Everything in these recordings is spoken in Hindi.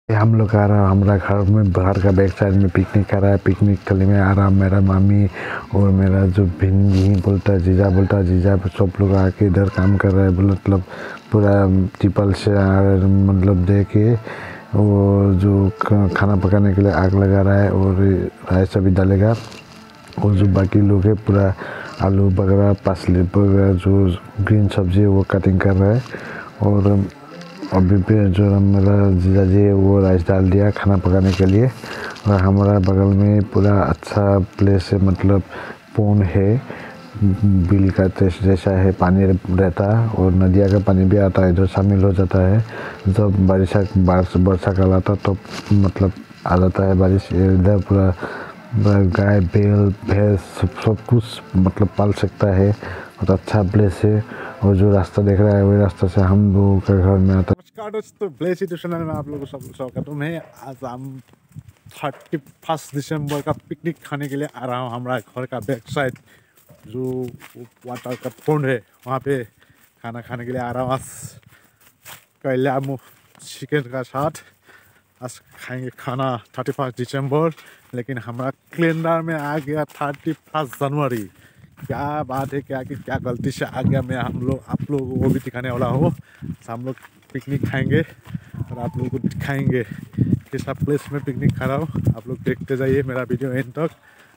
हम लोग आ रहा हमारा घर में बाहर का बैक साइड में पिकनिक कर रहा है। पिकनिक के लिए मैं आ रहा, मेरा मामी और मेरा जो भिंजी बोलता है जीजा बोलता है, जीजा सब लोग आके इधर काम कर रहे हैं। मतलब पूरा टिपल से मतलब दे के वो जो खाना पकाने के लिए आग लगा रहा है और राइस अभी डालेगा। और जो बाकी लोग है पूरा आलू वगैरह पासली वगैरह जो ग्रीन सब्जी है वो कटिंग कर रहा है। और अभी भी जो मेरा जीजा जी है वो राइस डाल दिया खाना पकाने के लिए। और हमारा बगल में पूरा अच्छा प्लेस है, मतलब पोन है, बिल का जैसा है, पानी रहता है और नदिया का पानी भी आता है, इधर शामिल हो जाता है। जब वर्षा काल आता तो मतलब आ जाता है बारिश, इधर पूरा गाय बैल भैंस सब कुछ मतलब पाल सकता है। बहुत अच्छा प्लेस है। और जो रास्ता देख रहा है वही रास्ता से हम लोगों के घर में आता है। नमस्कार दोस्तों, ब्लेस यूट्यूब चैनल में आप लोगों को सब स्वागत है। आज हम 31 दिसंबर का पिकनिक खाने के लिए आ रहा हूँ। हमारा घर का बैक साइड जो वाटर का पॉन्ड है वहाँ पे खाना खाने के लिए आ रहा हूँ। आज कैला चिकन का साथ आज खाएंगे खाना 31 दिसंबर। लेकिन हमारा कैलेंडर में आ गया 31 जनवरी। क्या बात है, क्या गलती से आ गया। मैं आप लोगों को भी दिखाने वाला हूँ। हम लोग पिकनिक खाएंगे और आप लोगों को दिखाएंगे किस प्लेस में पिकनिक खा रहा हूँ। आप लोग देखते जाइए मेरा वीडियो एंड तक।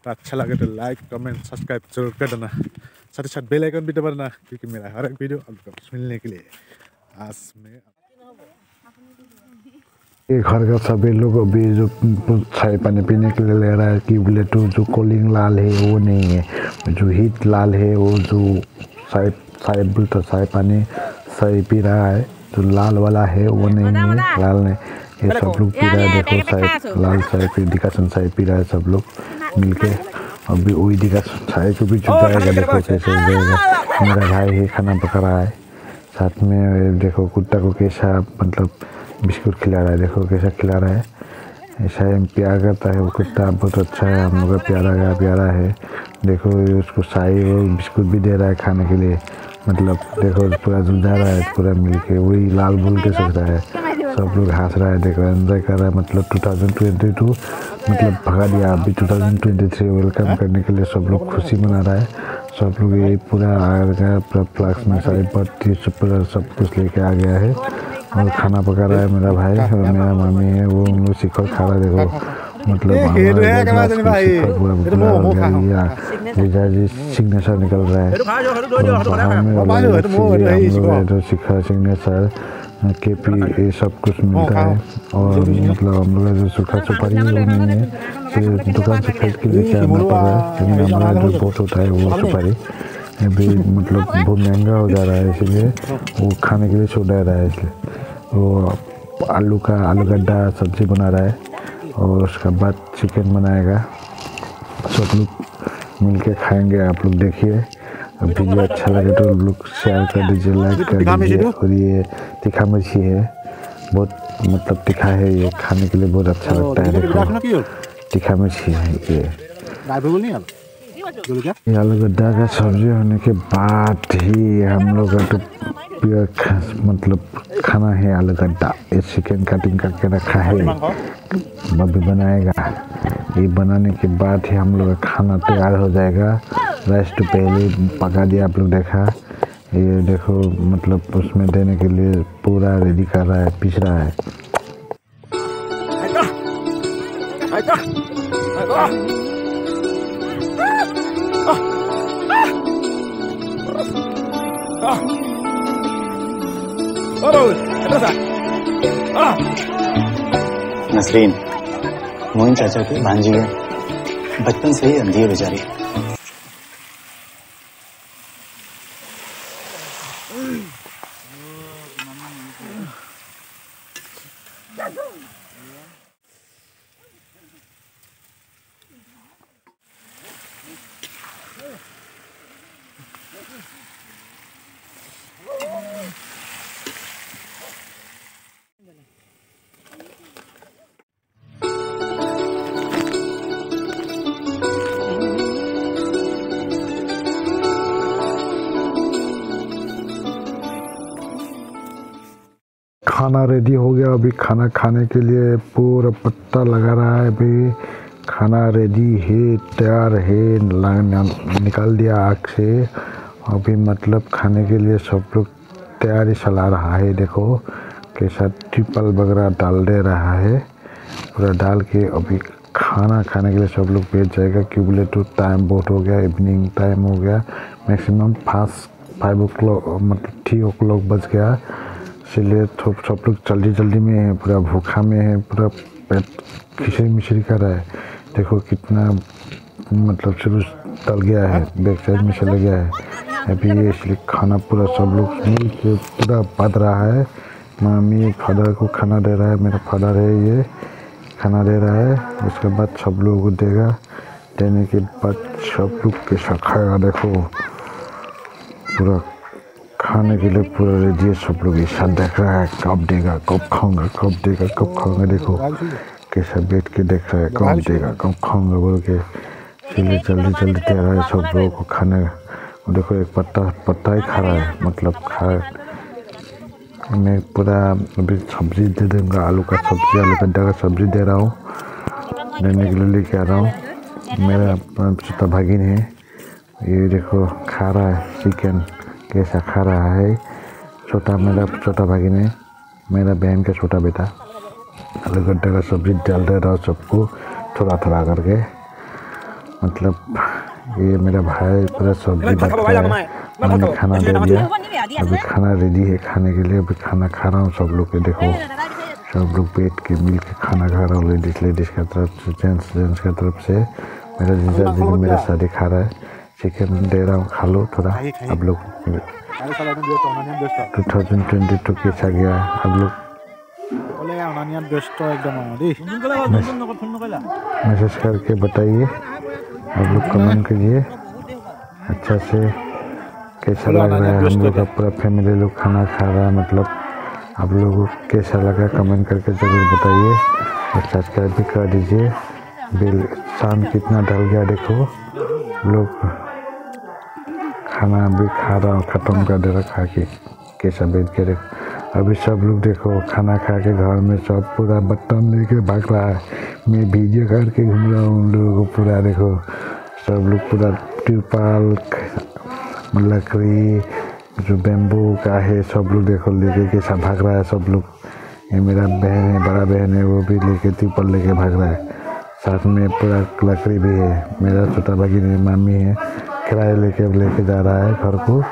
तो अच्छा लगे तो लाइक कमेंट सब्सक्राइब जरूर कर देना, साथ ही साथ बेल आइकन भी दबाना, क्योंकि मेरा हर एक वीडियो आप लोगों को मिलने के लिए। आज मैं घर का सभी लोग अभी जो चाय पानी पीने के लिए ले रहा है कि बोले तो जो कॉलिंग लाल है वो नहीं है, जो हीट लाल है वो जो चाय बोलता चाय पानी चाय पी रहा है। जो लाल वाला है वो नहीं है, लाल नहीं। ये सब लोग पी रहा है, देखो चाय लाल चाय पी दिकासन चाय पी रहा है सब लोग मिलके। अभी वही दिकासन चाय को भी चुपाएगा, देखो कैसे जाएगा। मेरा भाई ही खाना पका रहा है, साथ में देखो कुत्ता को कैसा मतलब बिस्कुट खिला रहा है, देखो कैसा खिला रहा है। ऐसा प्यार करता है वो कुत्ता, बहुत अच्छा है, हम लोग का प्यारा है। देखो उसको चाय और बिस्कुट भी दे रहा है खाने के लिए। मतलब देखो पूरा जुझा रहा है पूरा मिलके, वही लाल बोल के सोच रहा है। सब लोग हंस रहा है, देख रहा है, एंजॉय कर रहा है। मतलब 2022 मतलब भगा दिया, अभी 2023 वेलकम करने के लिए सब लोग खुशी मना रहा है। सब लोग ये पूरा आ गया, पूरा फ्लाक्स में सारी पत्ती पूरा सब कुछ लेके आ गया है। और खाना पका रहा है मेरा भाई और मेरा मामी है, वो उन लोग शिखर खा रहा है। देखो मतलब जीजा जी सिग्नेचर निकल रहा है। शिखर सिग्नेचर केपी ये सब कुछ मिलता है। और मतलब हम लोग जो सूखा सुपारी वो नहीं है, सिर्फ दुकान से खरीद के लेके आना पड़ रहा है। लेकिन हमारा जो बोट होता है वो सुपारी अभी मतलब बहुत महंगा हो जा रहा है, इसलिए वो खाने के लिए छोड़ रहा है। इसलिए वो आलू गड्ढा सब्जी बना रहा है और उसके बाद चिकन बनाएगा। सब लोग मिलके खाएंगे, आप लोग देखिए। वीडियो अच्छा लगे तो लोग शेयर कर दीजिए, लाइक कर दीजिए। और ये तीखा मिर्ची है, बहुत मतलब तीखा है, ये खाने के लिए बहुत अच्छा लगता है। देखो तीखा मिर्ची है ये आलू गड्ढा का सब्जी होने के बाद ही हम लोग का तो मतलब खाना है आलू गड्ढा। ये चिकन कटिंग करके रखा है, अभी बनाएगा। ये बनाने के बाद ही हम लोग का खाना तैयार हो जाएगा। राइस तो पहले पका दिया, आप लोग देखा। ये देखो मतलब उसमें देने के लिए पूरा रेडी कर रहा है, पीस रहा है। नसरीन मोइन चाचा की भांजी है, बचपन से ही अंधी है बेचारी। खाना रेडी हो गया। अभी खाना खाने के लिए पूरा पत्ता लगा रहा है। अभी खाना रेडी है, तैयार है, निकाल दिया आग से। अभी मतलब खाने के लिए सब लोग तैयारी चला रहा है। देखो कैसा ट्रिपल वगैरह डाल दे रहा है, पूरा डाल के अभी खाना खाने के लिए सब लोग बैठ जाएगा। क्यों बोले तो टाइम बहुत हो गया, इवनिंग टाइम हो गया, मैक्सिमम 5 o'clock मतलब 3 o'clock बज गया। इसलिए तो सब लोग जल्दी जल्दी में है, पूरा भूखा में है, पूरा पेट खिचड़ी मिचड़ी कर रहा है। देखो कितना मतलब शुरू तल गया है, बैक साइड में चला गया है अभी ये। इसलिए खाना पूरा सब लोग मिल के पूरा बांध रहा है। मामी फादर को खाना दे रहा है, मेरा फादर है ये खाना दे रहा है। उसके बाद सब लोगों को देगा, देने के बाद सब लोग कैसा खाएगा। देखो पूरा खाने के लिए पूरा रेडी है, सब लोग एक साथ देख रहा है, कब देगा, कब खाऊंगा, कब देगा, कब खाऊंगा। देखो कैसा बैठ के देख रहा है, कब देगा, कब खाऊंगा बोल के। इसलिए जल्दी जल्दी दे रहा है सब लोगों को खाने। देखो एक पत्ता ही खा रहा है, मतलब मैं पूरा अभी सब्जी दे दूँगा, आलू का सब्जी, आलू गड्ढा का सब्जी दे रहा हूँ, देने के लिए लेके आ रहा हूँ। मेरा छोटा भागिन है, ये देखो खा रहा है चिकन, कैसा खा रहा है। मेरा छोटा भागिन है, मेरा बहन का छोटा बेटा। आलू गड्ढा का सब्जी डाल दे रहा हूँ सबको थोड़ा थोड़ा करके। मतलब ये मेरा भाई पूरा सब्जी बट रहा है, मैंने खाना दे दिया। अभी खाना रेडी है खाने के लिए। अभी खाना खा रहा हूँ सब लोग के। देखो सब लोग बैठ के मिल के खाना खा रहा हूँ, लेडीज़ का तरफ से, जेंट्स का तरफ से। मेरा जीजा जी भी मेरा शादी खा रहा है, चिकन दे रहा हूँ, खा लो थोड़ा आप लोग। 2022 कैसा गया आप लोग मैसेज करके बताइए, आप लोग कमेंट कीजिए अच्छा से कैसा लग रहा है। हम लोग का पूरा फैमिली लोग खाना खा रहा है, मतलब आप लोगों को कैसा लगा कमेंट करके ज़रूर बताइए और सब्सक्राइब भी कर दीजिए। बिल शाम कितना ढल गया, देखो लोग खाना भी खा रहा हूँ, ख़त्म कर दे रहा खा के, कैसा बैठ के देखो। अभी सब लोग देखो खाना खा के घर में सब पूरा बर्तन लेके भाग रहा है। मैं वीडियो करके घूम रहा हूँ उन लोगों को पूरा। देखो सब लोग पूरा तिरपाल लकड़ी जो बेम्बू का है सब लोग देखो लेके कैसा भाग रहा है सब लोग। ये मेरा बहन है, बड़ा बहन है, वो भी लेके तिरपाल लेके भाग रहा है। साथ में पूरा लकड़ी भी है। मेरा छोटा भाई मामी है, किराए लेके जा रहा है घर को।